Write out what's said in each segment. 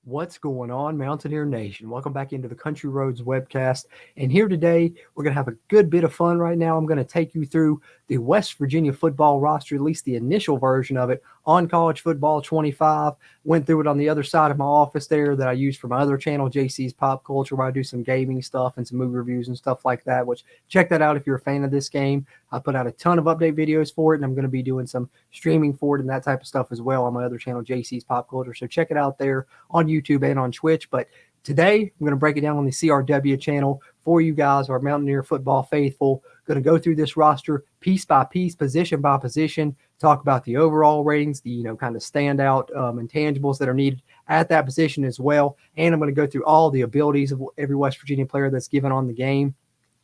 What's going on, Mountaineer Nation? Welcome back into the Country Roads Webcast. And here today, we're going to have a good bit of fun right now. I'm going to take you through the West Virginia football roster, at least the initial version of it, on College Football 25. Went through it on the other side of my office there that I use for my other channel, JC's Pop Culture, where I do some gaming stuff and some movie reviews and stuff like that, which check that out if you're a fan of this game. I put out a ton of update videos for it, and I'm going to be doing some streaming for it and that type of stuff as well on my other channel, JC's Pop Culture. So check it out there on YouTube and on Twitch. But today, I'm going to break it down on the CRW channel for you guys, our Mountaineer football faithful. Going to go through this roster piece by piece, position by position, talk about the overall ratings, the kind of standout intangibles that are needed at that position as well. And I'm going to go through all the abilities of every West Virginia player that's given on the game.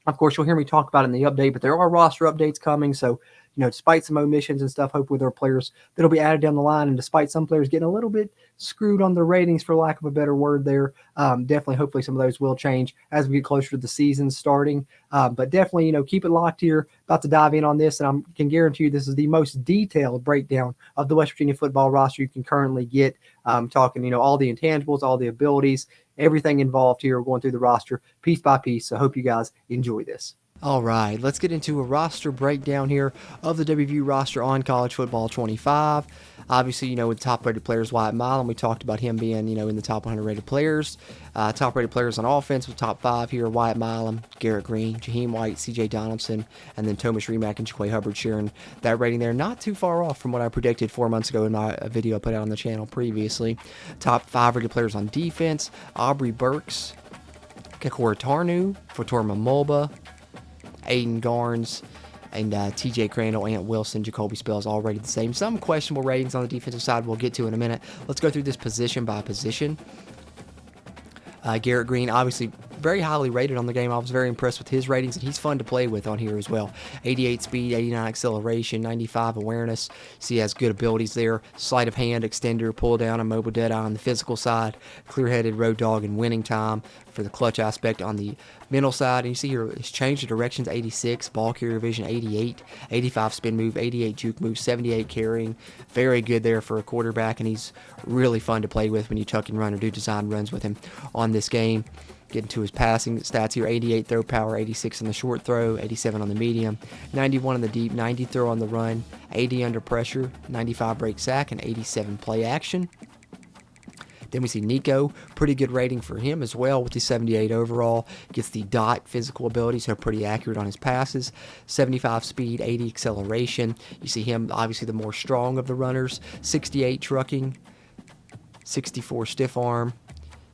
Of course, you'll hear me talk about it in the update, but there are roster updates coming. So, despite some omissions and stuff, hopefully there are players that'll be added down the line. And despite some players getting a little bit screwed on the ratings, for lack of a better word there, definitely, hopefully some of those will change as we get closer to the season starting. But definitely, keep it locked here. About to dive in on this, and I can guarantee you this is the most detailed breakdown of the West Virginia football roster you can currently get. Talking, all the intangibles, all the abilities, everything involved here. We're going through the roster piece by piece. So I hope you guys enjoy this. All right, let's get into a roster breakdown here of the WVU roster on College Football 25. Obviously, with top-rated players, Wyatt Milam, we talked about him being, in the top 100 rated players. Top-rated players on offense with top 5 here, Wyatt Milam, Garrett Green, Jaheim White, C.J. Donaldson, and then Thomas Remack and Jaquay Hubbard sharing that rating there. Not too far off from what I predicted 4 months ago in my video I put out on the channel previously. Top 5 rated players on defense, Aubrey Burks, Kakor Tarnu, Fatorma Mulba, Aiden Garnes, and TJ Crandall, Ant Wilson, Jacoby Spells all rated the same. Some questionable ratings on the defensive side we'll get to in a minute. Let's go through this position by position. Garrett Green, obviously very highly rated on the game. I was very impressed with his ratings, and he's fun to play with on here as well. 88 speed, 89 acceleration, 95 awareness. So he has good abilities there. Sleight of hand, extender, pull down, and mobile dead eye on the physical side. Clear-headed, road dog, and winning time for the clutch aspect on the mental side. And you see here, he's changed the directions, 86, ball carrier vision, 88, 85 spin move, 88 juke move, 78 carrying. Very good there for a quarterback, and he's really fun to play with when you tuck and run or do design runs with him on this game. Getting to his passing stats here, 88 throw power, 86 on the short throw, 87 on the medium, 91 on the deep, 90 throw on the run, 80 under pressure, 95 break sack, and 87 play action. Then we see Nico, pretty good rating for him as well with the 78 overall. Gets the dot physical ability, so pretty accurate on his passes. 75 speed, 80 acceleration. You see him, obviously the more strong of the runners. 68 trucking, 64 stiff arm.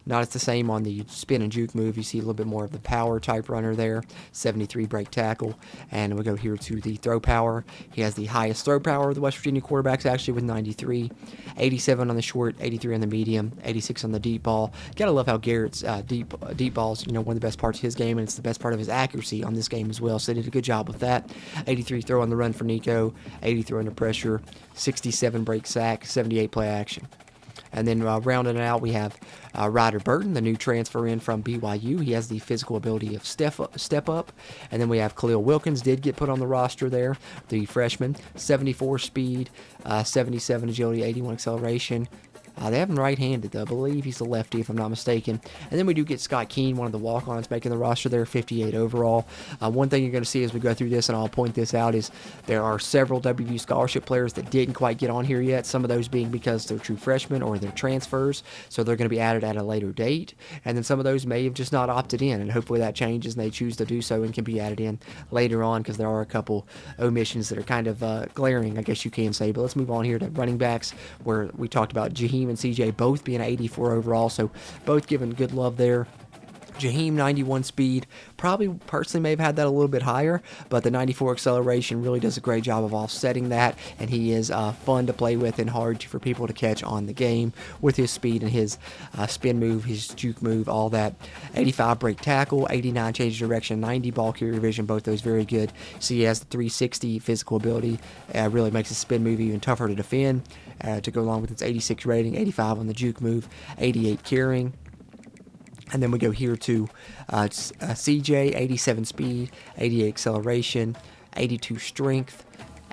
Not as the same on the spin and juke move. You see a little bit more of the power type runner there. 73 break tackle. And we go here to the throw power. He has the highest throw power of the West Virginia quarterbacks, actually, with 93. 87 on the short, 83 on the medium, 86 on the deep ball. Gotta love how Garrett's deep balls, one of the best parts of his game, and it's the best part of his accuracy on this game as well. So they did a good job with that. 83 throw on the run for Nico, 80 throw under pressure, 67 break sack, 78 play action. And then rounding it out, we have Ryder Burton, the new transfer in from BYU. He has the physical ability of step up. And then we have Khalil Wilkins, did get put on the roster there, the freshman. 74 speed, 77 agility, 81 acceleration. They have him right-handed, I believe he's the lefty, if I'm not mistaken. And then we do get Scott Keene, one of the walk-ons, making the roster there, 58 overall. One thing you're going to see as we go through this, and I'll point this out, is there are several WVU scholarship players that didn't quite get on here yet, some of those being because they're true freshmen or they're transfers, so they're going to be added at a later date. And then some of those may have just not opted in, and hopefully that changes and they choose to do so and can be added in later on, because there are a couple omissions that are kind of glaring, I guess you can say. But let's move on here to running backs, where we talked about Jaheim and CJ both being 84 overall, so both given good love there. Jaheim, 91 speed, probably personally may have had that a little bit higher, but the 94 acceleration really does a great job of offsetting that, and he is fun to play with and hard for people to catch on the game with his speed and his spin move, his juke move, all that. 85 break tackle, 89 change of direction, 90 ball carrier vision, both those very good. So he has the 360 physical ability, really makes his spin move even tougher to defend, to go along with its 86 rating, 85 on the juke move, 88 carrying. And then we go here to CJ, 87 speed, 88 acceleration, 82 strength,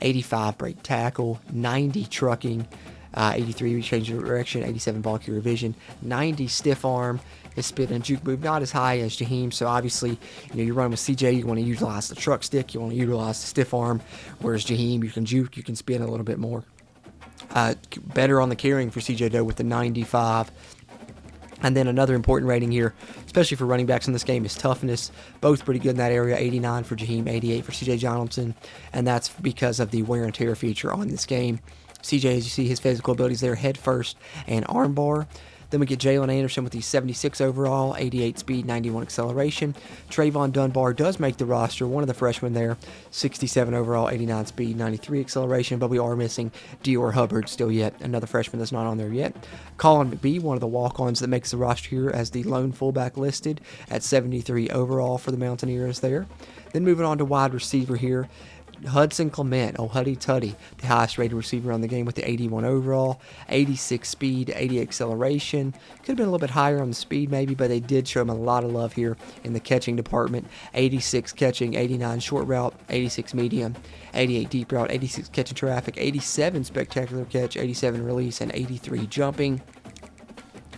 85 break tackle, 90 trucking, 83 change of direction, 87 ball carrier vision, 90 stiff arm. His spin and juke move not as high as Jaheim, so obviously, you're running with CJ, you want to utilize the truck stick, you want to utilize the stiff arm, whereas Jaheim, you can juke, you can spin a little bit more. Better on the carrying for CJ though with the 95. And then another important rating here, especially for running backs in this game, is toughness. Both pretty good in that area. 89 for Jaheim, 88 for CJ Johnson. And that's because of the wear and tear feature on this game. CJ, as you see, his physical abilities there, head first and arm bar. Then we get Jalen Anderson with the 76 overall, 88 speed, 91 acceleration. Trayvon Dunbar does make the roster, one of the freshmen there, 67 overall, 89 speed, 93 acceleration, but we are missing Dior Hubbard still yet, another freshman that's not on there yet. Colin McBee, one of the walk-ons that makes the roster here as the lone fullback listed at 73 overall for the Mountaineers there. Then moving on to wide receiver here. Hudson Clement, Huddy Tuddy, the highest rated receiver on the game with the 81 overall, 86 speed, 80 acceleration. Could have been a little bit higher on the speed maybe, but they did show him a lot of love here in the catching department. 86 catching, 89 short route, 86 medium, 88 deep route, 86 catching traffic, 87 spectacular catch, 87 release, and 83 jumping.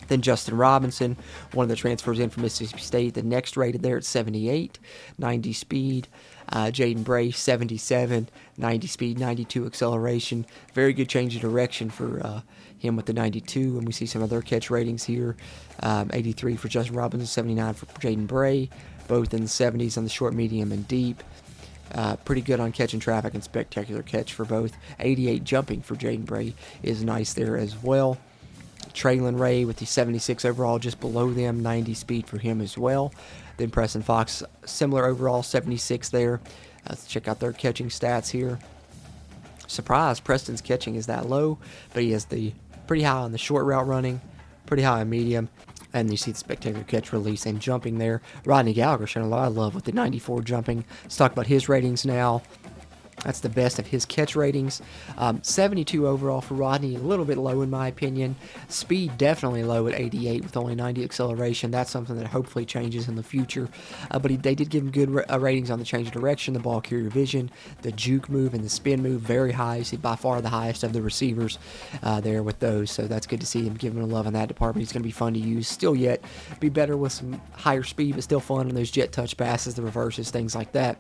Then Justin Robinson, one of the transfers in from Mississippi State, the next rated there at 78, 90 speed. Jaden Bray, 77, 90 speed, 92 acceleration. Very good change of direction for him with the 92. And we see some other catch ratings here. 83 for Justin Robinson, 79 for Jaden Bray. Both in the 70s on the short, medium, and deep. Pretty good on catching traffic and spectacular catch for both. 88 jumping for Jaden Bray is nice there as well. Traylon Ray with the 76 overall, just below them, 90 speed for him as well. Then Preston Fox, similar overall, 76 there. Let's check out their catching stats here. Surprise, Preston's catching is that low, but he has the pretty high on the short route running, pretty high on medium, and you see the spectacular catch, release, and jumping there. Rodney Gallagher showing a lot of love with the 94 jumping. Let's talk about his ratings now. That's the best of his catch ratings. 72 overall for Rodney, a little bit low in my opinion. Speed definitely low at 88 with only 90 acceleration. That's something that hopefully changes in the future. But they did give him good ratings on the change of direction, the ball carrier vision, the juke move, and the spin move. Very high. He's by far the highest of the receivers there with those. So that's good to see him giving him love in that department. He's going to be fun to use. Still yet be better with some higher speed, but still fun on those jet touch passes, the reverses, things like that.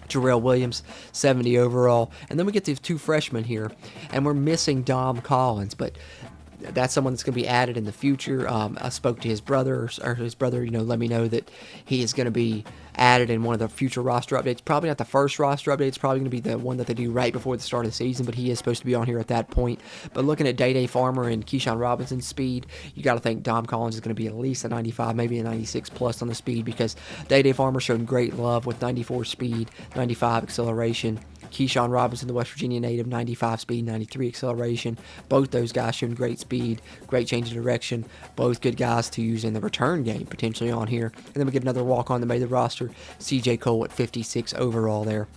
Jarrell Williams, 70 overall. And then we get these two freshmen here, and we're missing Dom Collins, but that's someone that's going to be added in the future. I spoke to his brother, or his brother, let me know that he is going to be added in one of the future roster updates. Probably not the first roster update. It's probably going to be the one that they do right before the start of the season, but he is supposed to be on here at that point. But looking at Day Farmer and Keyshawn Robinson's speed, you got to think Dom Collins is going to be at least a 95, maybe a 96 plus on the speed, because Day Farmer showed great love with 94 speed, 95 acceleration. Keyshawn Robinson, the West Virginia native, 95 speed, 93 acceleration. Both those guys showing great speed, great change of direction. Both good guys to use in the return game, potentially on here. And then we get another walk-on that made the roster, C.J. Cole at 56 overall there.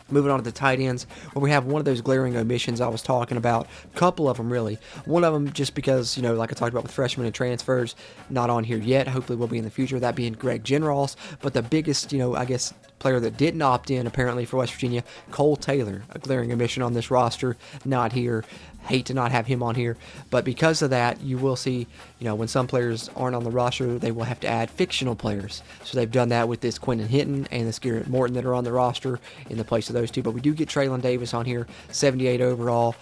Moving on to the tight ends, where we have one of those glaring omissions I was talking about. A couple of them, really. One of them just because, like I talked about with freshmen and transfers, not on here yet. Hopefully will be in the future, that being Greg Generals. But the biggest, I guess, player that didn't opt in, apparently, for West Virginia, Cole Taylor. A glaring omission on this roster, not here. Hate to not have him on here. But because of that, you will see, when some players aren't on the roster, they will have to add fictional players. So they've done that with this Quentin Hinton and this Garrett Morton that are on the roster in the place of those two. But we do get Traylon Davis on here, 78 overall.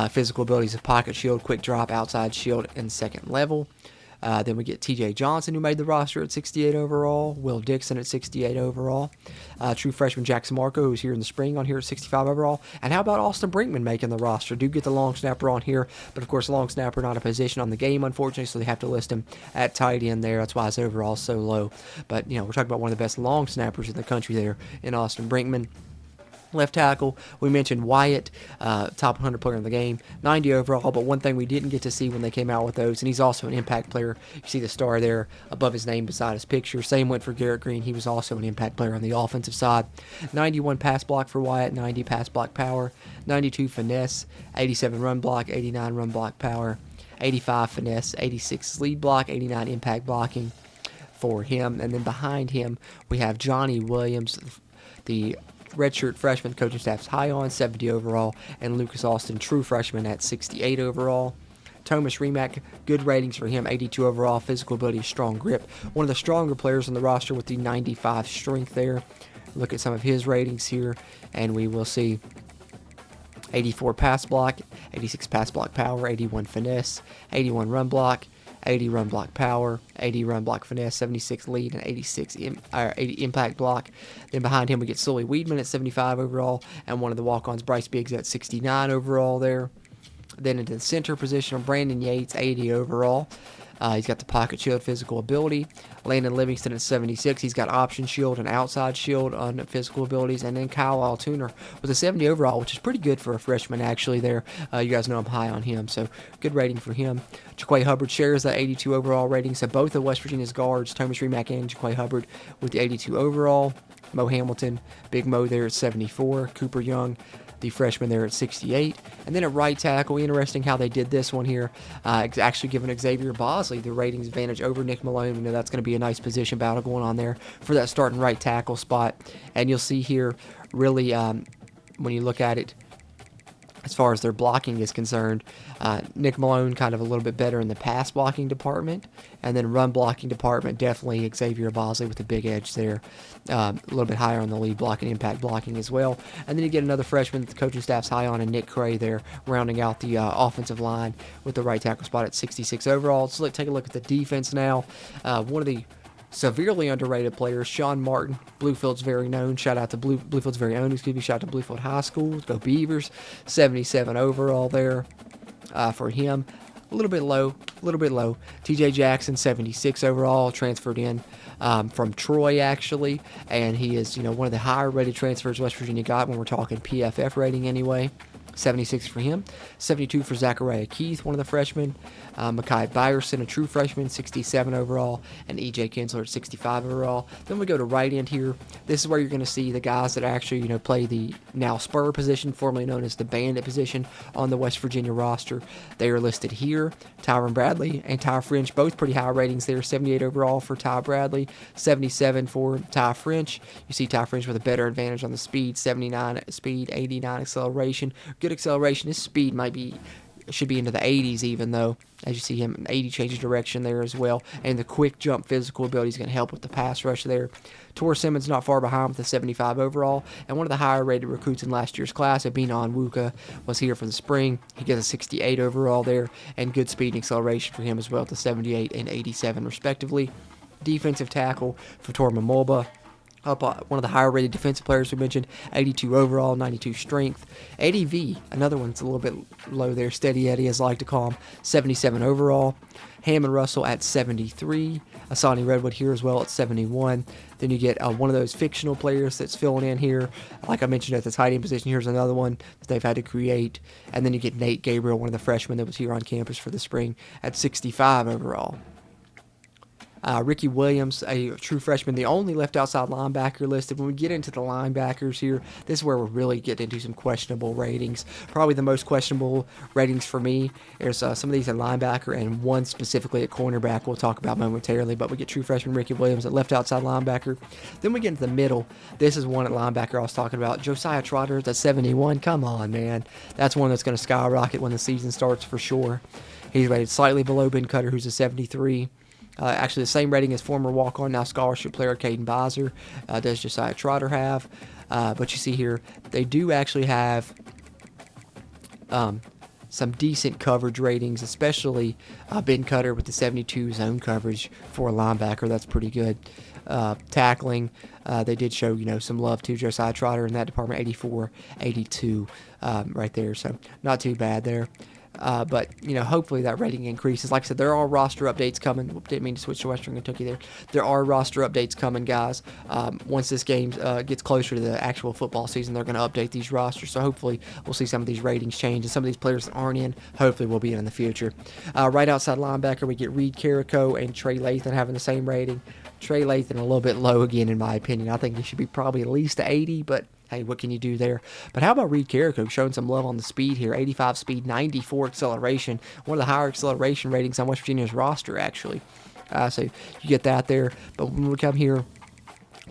Physical abilities of pocket shield, quick drop, outside shield, and second level. Then we get T.J. Johnson, who made the roster at 68 overall. Will Dixon at 68 overall. True freshman Jackson Marco, who's here in the spring, on here at 65 overall. And how about Austin Brinkman making the roster? Do get the long snapper on here, but of course, long snapper not a position on the game, unfortunately, so they have to list him at tight end there. That's why his overall is so low. But, we're talking about one of the best long snappers in the country there in Austin Brinkman. Left tackle, we mentioned Wyatt, top 100 player in the game, 90 overall, but one thing we didn't get to see when they came out with those, and he's also an impact player. You see the star there above his name beside his picture. Same went for Garrett Green. He was also an impact player on the offensive side. 91 pass block for Wyatt, 90 pass block power, 92 finesse, 87 run block, 89 run block power, 85 finesse, 86 lead block, 89 impact blocking for him. And then behind him, we have Johnny Williams, the redshirt freshman, coaching staff's high on, 70 overall, and Lucas Austin, true freshman, at 68 overall. Thomas Remack, good ratings for him, 82 overall, physical ability, strong grip. One of the stronger players on the roster with the 95 strength there. Look at some of his ratings here, and we will see 84 pass block, 86 pass block power, 81 finesse, 81 run block, 80 run block power, 80 run block finesse, 76 lead, and 80 impact block. Then behind him we get Sully Weedman at 75 overall, and one of the walk-ons, Bryce Biggs, at 69 overall there. Then into the center position, Brandon Yates, 80 overall. He's got the pocket shield physical ability. Landon Livingston at 76. He's got option shield and outside shield on physical abilities. And then Kyle Altuner with a 70 overall, which is pretty good for a freshman actually there. You guys know I'm high on him, so good rating for him. Jaquay Hubbard shares that 82 overall rating. So both of West Virginia's guards, Thomas Remack and Jaquay Hubbard, with the 82 overall. Mo Hamilton, Big Mo there at 74. Cooper Young, the freshman, there at 68. And then at right tackle, interesting how they did this one here, actually giving Xavier Bosley the ratings advantage over Nick Malone. You know, that's going to be a nice position battle going on there for that starting right tackle spot. And you'll see here, really, when you look at it, as far as their blocking is concerned, Nick Malone kind of a little bit better in the pass blocking department, and then run blocking department, definitely Xavier Bosley with a big edge there, a little bit higher on the lead blocking, impact blocking as well. And then you get another freshman that the coaching staff's high on, and Nick Cray there, rounding out the offensive line with the right tackle spot at 66 overall. So let's take a look at the defense now. One of the severely underrated players, Sean Martin, Bluefield's very known. Shout out to Bluefield's very own, shout out to Bluefield High School. Go Beavers. 77 overall there for him. A little bit low. TJ Jackson, 76 overall, transferred in from Troy actually, and he is, you know, one of the higher rated transfers West Virginia got when we're talking PFF rating anyway. 76 for him. 72 for Zachariah Keith, one of the freshmen. Mekhi Byerson, a true freshman, 67 overall. And E.J. Kinsler at 65 overall. Then we go to right end here. This is where you're going to see the guys that actually, you know, play the now Spur position, formerly known as the Bandit position on the West Virginia roster. They are listed here. Tyron Bradley and Ty French, both pretty high ratings there. 78 overall for Ty Bradley, 77 for Ty French. You see Ty French with a better advantage on the speed, 79 speed, 89 acceleration. Good acceleration. His speed should be into the 80s even, though, as you see him, 80 changes direction there as well. And the quick jump physical ability is going to help with the pass rush there. Tor Simmons not far behind with a 75 overall. And one of the higher rated recruits in last year's class, Abinan Wuka, was here for the spring. He gets a 68 overall there, and good speed and acceleration for him as well, to 78 and 87 respectively. Defensive tackle for Torma Mulba, one of the higher rated defensive players we mentioned, 82 overall, 92 strength. Eddie V, another one that's a little bit low there, Steady Eddie as I like to call him, 77 overall. Hammond Russell at 73. Asani Redwood here as well at 71. Then you get one of those fictional players that's filling in here. Like I mentioned at the tight end position, here's another one that they've had to create. And then you get Nate Gabriel, one of the freshmen that was here on campus for the spring, at 65 overall. Ricky Williams, a true freshman, the only left outside linebacker listed. When we get into the linebackers here, this is where we're really getting into some questionable ratings. Probably the most questionable ratings for me is some of these at linebacker, and one specifically at cornerback we'll talk about momentarily. But we get true freshman Ricky Williams at left outside linebacker. Then we get into the middle. This is one at linebacker I was talking about. Josiah Trotter at 71. Come on, man. That's one that's going to skyrocket when the season starts for sure. He's rated slightly below Ben Cutter, who's a 73. Actually, the same rating as former walk-on, now scholarship player Caden Bizer. Does Josiah Trotter have? But you see here, they do actually have some decent coverage ratings, especially Ben Cutter with the 72 zone coverage for a linebacker. That's pretty good. Tackling, they did show, you know, some love to Josiah Trotter in that department, 84, 82 right there. So not too bad there. But, you know, hopefully that rating increases. Like I said, there are roster updates coming. Didn't mean to switch to Western Kentucky there. There are roster updates coming, guys. Once this game gets closer to the actual football season, they're going to update these rosters. So hopefully we'll see some of these ratings change. And some of these players that aren't in, hopefully will be in the future. Right outside linebacker, we get Reed Carrico and Trey Lathan having the same rating. Trey Lathan a little bit low again, in my opinion. I think he should be probably at least 80, but hey, what can you do there? But how about Reed Carrico showing some love on the speed here? 85 speed, 94 acceleration. One of the higher acceleration ratings on West Virginia's roster, actually. So you get that there. But when we come here,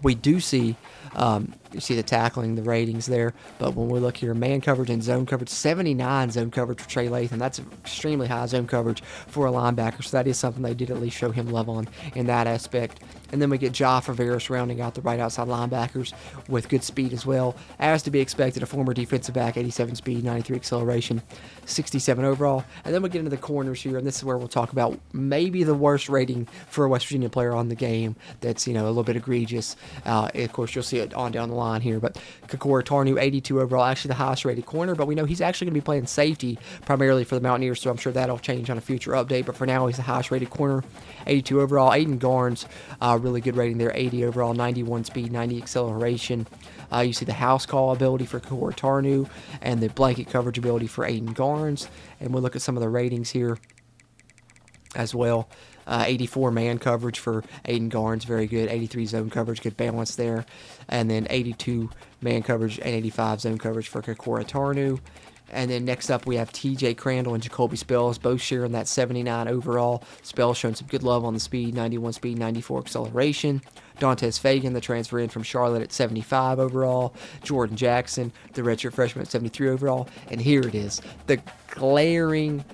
we do see You see the tackling, the ratings there. But when we look here, man coverage and zone coverage, 79 zone coverage for Trey Latham. That's extremely high zone coverage for a linebacker. So that is something they did at least show him love on in that aspect. And then we get Ja Faveras rounding out the right outside linebackers with good speed as well. As to be expected, a former defensive back, 87 speed, 93 acceleration, 67 overall. And then we get into the corners here, and this is where we'll talk about maybe the worst rating for a West Virginia player on the game that's, a little bit egregious. Of course, you'll see it on down the line here. But Kakora Tarnu, 82 overall, actually the highest rated corner. But we know he's actually going to be playing safety primarily for the Mountaineers, so I'm sure that'll change on a future update. But for now, he's the highest rated corner, 82 overall. Aiden Garnes, really good rating there, 80 overall, 91 speed, 90 acceleration. You see the house call ability for Kakora Tarnu and the blanket coverage ability for Aiden Garnes. And we'll look at some of the ratings here as well. 84 man coverage for Aiden Garnes, very good. 83 zone coverage, good balance there. And then 82 man coverage and 85 zone coverage for Kakora Tarnu. And then next up we have TJ Crandall and Jacoby Spells, both sharing that 79 overall. Spells showing some good love on the speed, 91 speed, 94 acceleration. Dantes Fagan, the transfer in from Charlotte, at 75 overall. Jordan Jackson, the redshirt freshman, at 73 overall. And here it is, the glaring,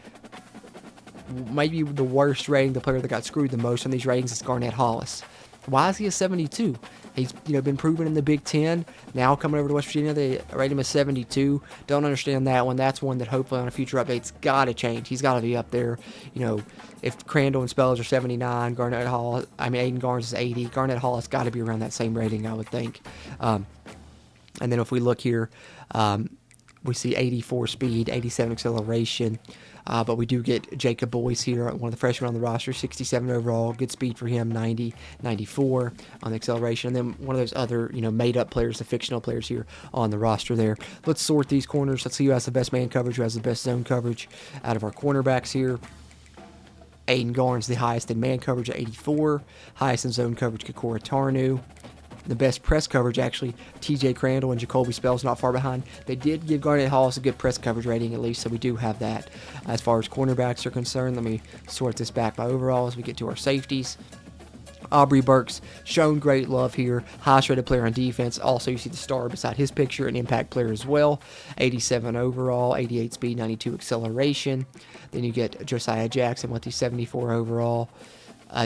maybe the worst rating, the player that got screwed the most on these ratings is Garnett Hollis. Why is he a 72? He's been proven in the Big Ten. Now coming over to West Virginia, they rate him as 72. Don't understand that one. That's one that hopefully on a future update's got to change. He's got to be up there. If Crandall and Spells are 79, Aiden Garnes is 80. Garnett Hall has got to be around that same rating, I would think. And then if we look here, we see 84 speed, 87 acceleration. But we do get Jacob Boyce here, one of the freshmen on the roster, 67 overall, good speed for him, 90, 94 on the acceleration. And then one of those other, made-up players, the fictional players here on the roster there. Let's sort these corners. Let's see who has the best man coverage, who has the best zone coverage out of our cornerbacks here. Aiden Garnes, the highest in man coverage at 84. Highest in zone coverage, Kakora Tarnu. The best press coverage, actually, TJ Crandall and Jacoby Spells not far behind. They did give Garnett Hollis a good press coverage rating at least, so we do have that. As far as cornerbacks are concerned, let me sort this back by overall as we get to our safeties. Aubrey Burks, shown great love here. Highest rated player on defense. Also, you see the star beside his picture, an impact player as well. 87 overall, 88 speed, 92 acceleration. Then you get Josiah Jackson with the 74 overall.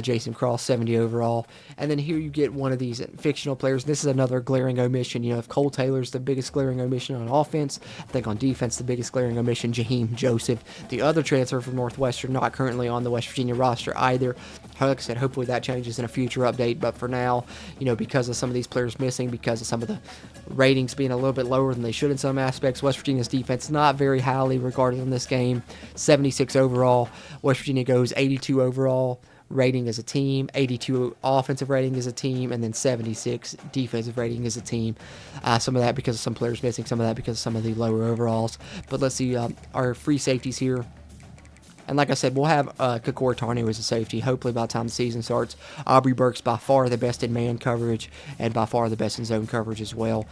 Jason Cross, 70 overall. And then here you get one of these fictional players. This is another glaring omission. If Cole Taylor's the biggest glaring omission on offense, I think on defense, the biggest glaring omission, Jaheim Joseph, the other transfer from Northwestern, not currently on the West Virginia roster either. Like I said, hopefully that changes in a future update. But for now, because of some of these players missing, because of some of the ratings being a little bit lower than they should in some aspects, West Virginia's defense not very highly regarded in this game. 76 overall. West Virginia goes 82 overall rating as a team, 82 offensive rating as a team, and then 76 defensive rating as a team. Some of that because of some players missing, some of that because of some of the lower overalls. But let's see our free safeties here. And like I said, we'll have Kakora Tarnu as a safety, hopefully by the time the season starts. Aubrey Burks by far the best in man coverage and by far the best in zone coverage as well.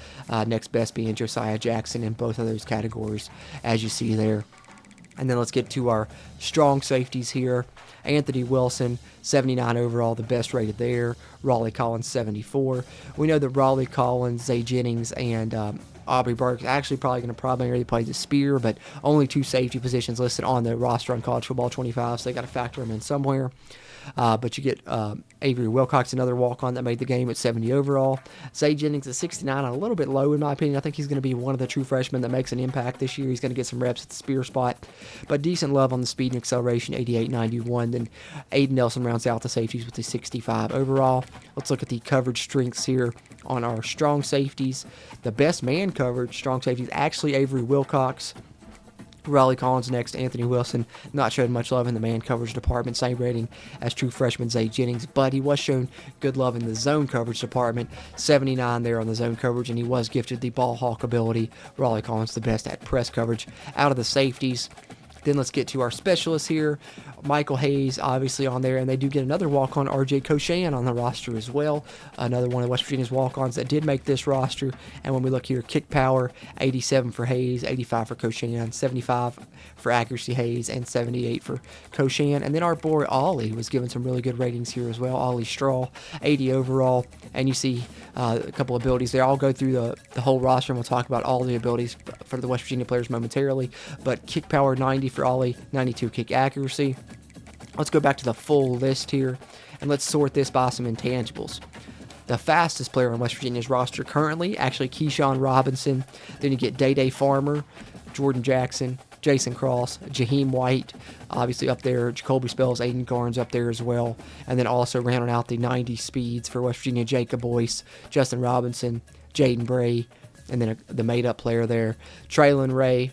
Next best being Josiah Jackson in both of those categories, as you see there. And then let's get to our strong safeties here. Anthony Wilson, 79 overall, the best rated there. Raleigh Collins, 74. We know that Raleigh Collins, Zay Jennings, and Aubrey Burks actually probably going to primarily play the spear, but only 2 safety positions listed on the roster on College Football 25, so they got to factor them in somewhere. But you get Avery Wilcox, another walk-on that made the game at 70 overall. Zay Jennings at 69, a little bit low in my opinion. I think he's going to be one of the true freshmen that makes an impact this year. He's going to get some reps at the spear spot. But decent love on the speed and acceleration, 88-91. Then Aiden Nelson rounds out the safeties with the 65 overall. Let's look at the coverage strengths here on our strong safeties. The best man coverage, strong safeties, actually Avery Wilcox. Raleigh Collins next, Anthony Wilson, not showed much love in the man coverage department, same rating as true freshman Zay Jennings, but he was shown good love in the zone coverage department, 79 there on the zone coverage, and he was gifted the ball hawk ability. Raleigh Collins the best at press coverage. Out of the safeties, Then let's get to our specialists here. Michael Hayes, obviously, on there, and they do get another walk-on, R.J. Cochan, on the roster as well. Another one of West Virginia's walk-ons that did make this roster. And when we look here, kick power, 87 for Hayes, 85 for Cochan, 75 for accuracy Hayes, and 78 for Cochan. And then our boy Ollie was given some really good ratings here as well. Ollie Straw, 80 overall. And you see a couple of abilities there. I'll go through the whole roster, and we'll talk about all the abilities for the West Virginia players momentarily. But kick power, 90 for Ollie, 92 kick accuracy. Let's go back to the full list here, and let's sort this by some intangibles. The fastest player on West Virginia's roster currently, actually Keyshawn Robinson. Then you get Day Farmer, Jordan Jackson, Jason Cross, Jaheim White, obviously up there, Jacoby Spells, Aiden Garnes up there as well. And then also rounding out the 90 speeds for West Virginia, Jacob Boyce, Justin Robinson, Jaden Bray, and then the made-up player there, Traylon Ray.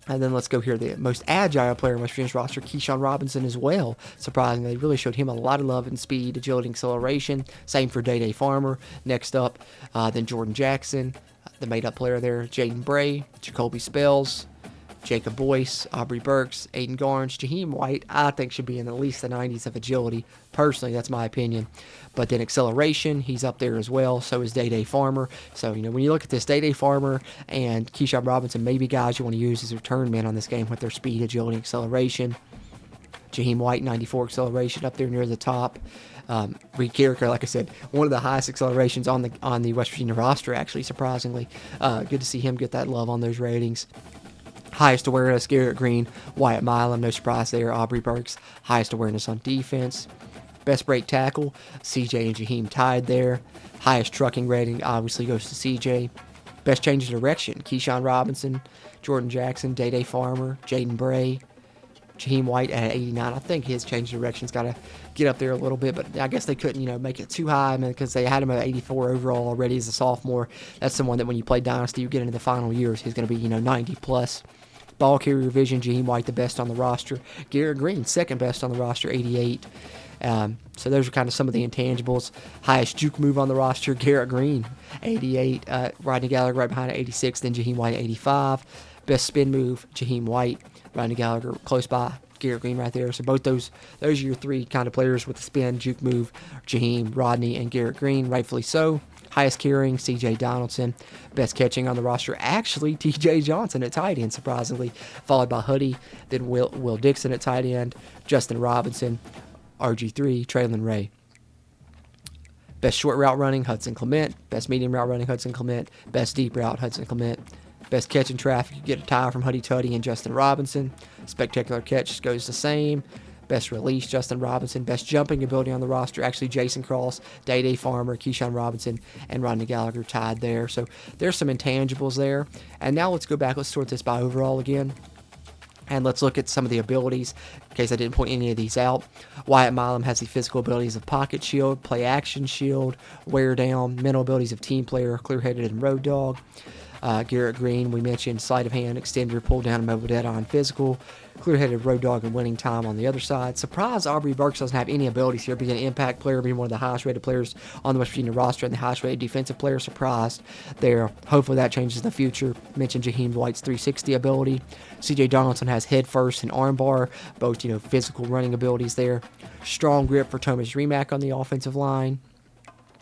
And then let's go here, the most agile player in West Virginia's roster, Keyshawn Robinson as well. Surprisingly, they really showed him a lot of love in speed, agility, acceleration. Same for Day Farmer. Next up, then Jordan Jackson, the made-up player there, Jaden Bray, Jacoby Spells, Jacob Boyce, Aubrey Burks, Aiden Garnes, Jaheim White, I think should be in at least the 90s of agility. Personally, that's my opinion. But then acceleration, he's up there as well. So is Day Farmer. So, when you look at this, Day Farmer and Keyshawn Robinson, maybe guys you want to use as return men on this game with their speed, agility, acceleration. Jaheim White, 94 acceleration, up there near the top. Reed Carricker, like I said, one of the highest accelerations on the West Virginia roster, actually, surprisingly. Good to see him get that love on those ratings. Highest awareness, Garrett Green, Wyatt Milam, no surprise there. Aubrey Burks, highest awareness on defense. Best break tackle, CJ and Jaheim tied there. Highest trucking rating obviously goes to CJ. Best change of direction, Keyshawn Robinson, Jordan Jackson, Day Farmer, Jaden Bray, Jaheim White at 89. I think his change of direction's got to get up there a little bit, but I guess they couldn't, make it too high because they had him at 84 overall already as a sophomore. That's someone that when you play Dynasty, you get into the final years, he's going to be, 90 plus. Ball carrier vision, Jaheim White, the best on the roster. Garrett Green, second best on the roster, 88. So those are kind of some of the intangibles. Highest juke move on the roster, Garrett Green, 88. Rodney Gallagher right behind at 86. Then Jaheim White, 85. Best spin move, Jaheim White. Rodney Gallagher close by. Garrett Green right there. So both those are your three kind of players with the spin, juke move, Jaheim, Rodney, and Garrett Green, rightfully so. Highest carrying, C.J. Donaldson. Best catching on the roster, actually, T.J. Johnson at tight end, surprisingly. Followed by Huddy, then Will Dixon at tight end, Justin Robinson, RG3, Traylon Ray. Best short route running, Hudson Clement. Best medium route running, Hudson Clement. Best deep route, Hudson Clement. Best catch in traffic, you get a tie from Huddy Tuddy and Justin Robinson. Spectacular catch goes the same. Best release, Justin Robinson. Best jumping ability on the roster, actually Jason Cross, Day Farmer, Keyshawn Robinson, and Rodney Gallagher tied there. So there's some intangibles there. And now let's go back. Let's sort this by overall again. And let's look at some of the abilities, in case I didn't point any of these out. Wyatt Milam has the physical abilities of Pocket Shield, Play Action Shield, Wear Down, mental abilities of Team Player, Clear-Headed, and Road Dog. Garrett Green, we mentioned Sleight of Hand, Extender, Pull Down, and Mobile Dead on physical. Clear-Headed, Road Dog, and Winning Time on the other side. Surprise, Aubrey Burks doesn't have any abilities here, being an impact player, being one of the highest-rated players on the West Virginia roster, and the highest-rated defensive player. Surprised there. Hopefully that changes in the future. Mentioned Jaheim White's 360 ability. C.J. Donaldson has head first and arm bar, both physical running abilities there. Strong grip for Thomas Remack on the offensive line.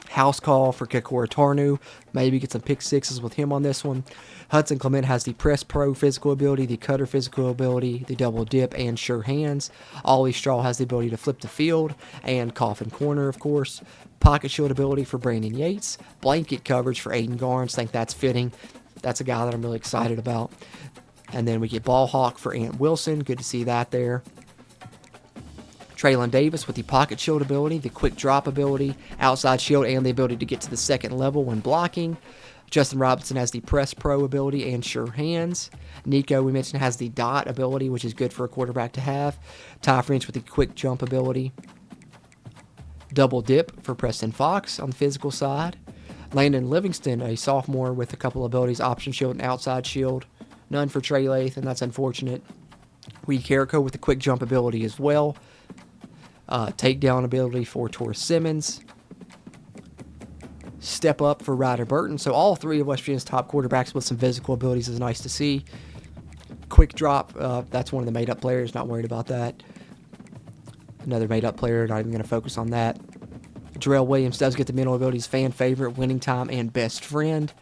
House call for Kekora Tarnu. Maybe get some pick sixes with him on this one. Hudson Clement has the Press Pro physical ability, the Cutter physical ability, the Double Dip, and Sure Hands. Ollie Straw has the ability to flip the field and Coffin Corner, of course. Pocket Shield ability for Brandon Yates. Blanket coverage for Aiden Garnes. Think that's fitting. That's a guy that I'm really excited about. And then we get Ball Hawk for Ant Wilson. Good to see that there. Traylon Davis with the Pocket Shield ability, the Quick Drop ability, Outside Shield, and the ability to get to the second level when blocking. Justin Robinson has the Press Pro ability and Sure Hands. Nico, we mentioned, has the Dot ability, which is good for a quarterback to have. Ty French with the Quick Jump ability. Double Dip for Preston Fox on the physical side. Landon Livingston, a sophomore with a couple abilities, Option Shield and Outside Shield. None for Trey Lath, and that's unfortunate. Reed Carrico with the Quick Jump ability as well. Takedown ability for Torres Simmons. Step up for Ryder Burton. So all three of West Virginia's top quarterbacks with some physical abilities is nice to see. quick drop. That's one of the made-up players. Not worried about that. Another made-up player. Not even going to focus on that. Jarrell Williams does get the mental abilities, fan favorite, winning time, and best friend.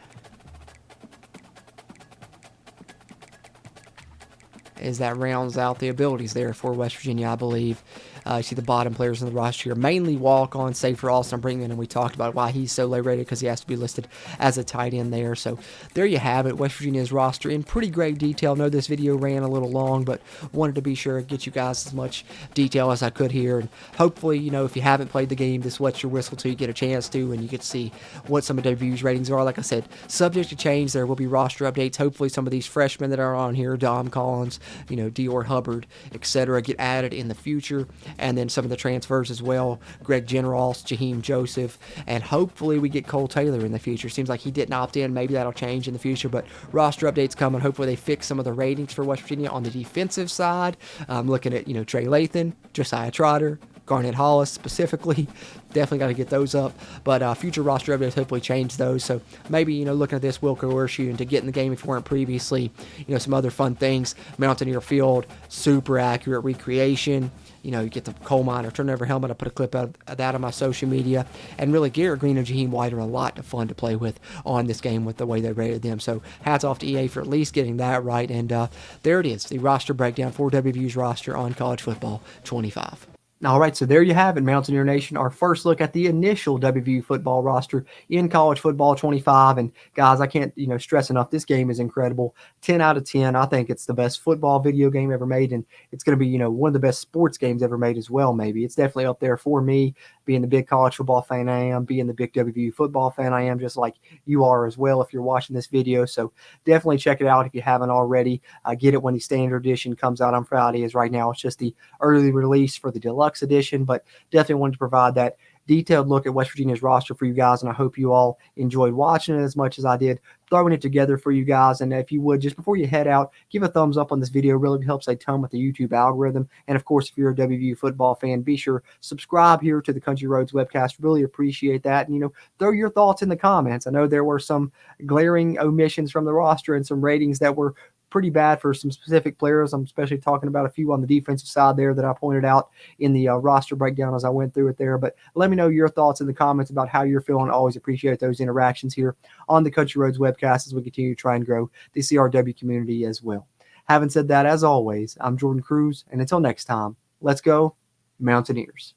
As that rounds out the abilities there for West Virginia, I believe. You see the bottom players in the roster here, mainly walk-on, save for Austin Brinkman, and we talked about why he's so low rated because he has to be listed as a tight end there. So there you have it, West Virginia's roster in pretty great detail. I know this video ran a little long, but wanted to be sure to get you guys as much detail as I could here. And hopefully, if you haven't played the game, this wets your whistle till you get a chance to, and you get to see what some of WVU's ratings are. Like I said, subject to change. There will be roster updates. Hopefully some of these freshmen that are on here, Dom Collins, Dior Hubbard, etc., get added in the future. And then some of the transfers as well, Greg Generals, Jaheim Joseph, and hopefully we get Cole Taylor in the future. Seems like he didn't opt in. Maybe that'll change in the future, but roster updates coming. Hopefully they fix some of the ratings for West Virginia on the defensive side. I'm looking at, Trey Lathan, Josiah Trotter, Garnett Hollis specifically. Definitely got to get those up. But future roster updates hopefully change those. So maybe, looking at this will coerce you into getting the game if you weren't previously. Some other fun things. Mountaineer Field, super accurate recreation. You get the coal miner turnover helmet. I put a clip of that on my social media. And really, Garrett Green and Jaheim White are a lot of fun to play with on this game with the way they rated them. So hats off to EA for at least getting that right. And there it is, the roster breakdown for WVU's roster on College Football 25. All right, so there you have it, Mountaineer Nation. Our first look at the initial WVU football roster in College Football 25. And guys, I can't stress enough, this game is incredible. 10 out of 10. I think it's the best football video game ever made, and it's going to be one of the best sports games ever made as well. Maybe it's definitely up there for me. Being the big college football fan I am, being the big WVU football fan I am, just like you are as well if you're watching this video. So definitely check it out if you haven't already. Get it when the standard edition comes out on Friday. As right now it's just the early release for the deluxe edition, but definitely wanted to provide that detailed look at West Virginia's roster for you guys, and I hope you all enjoyed watching it as much as I did throwing it together for you guys. And if you would, just before you head out, give a thumbs up on this video. It really helps a ton with the YouTube algorithm. And of course, if you're a WVU football fan, be sure subscribe here to the Country Roads Webcast. Really appreciate that. And throw your thoughts in the comments. I know there were some glaring omissions from the roster and some ratings that were pretty bad for some specific players. I'm especially talking about a few on the defensive side there that I pointed out in the roster breakdown as I went through it there. But let me know your thoughts in the comments about how you're feeling. I always appreciate those interactions here on the Country Roads Webcast as we continue to try and grow the CRW community as well. Having said that, as always, I'm Jordan Cruz, and until next time, let's go Mountaineers.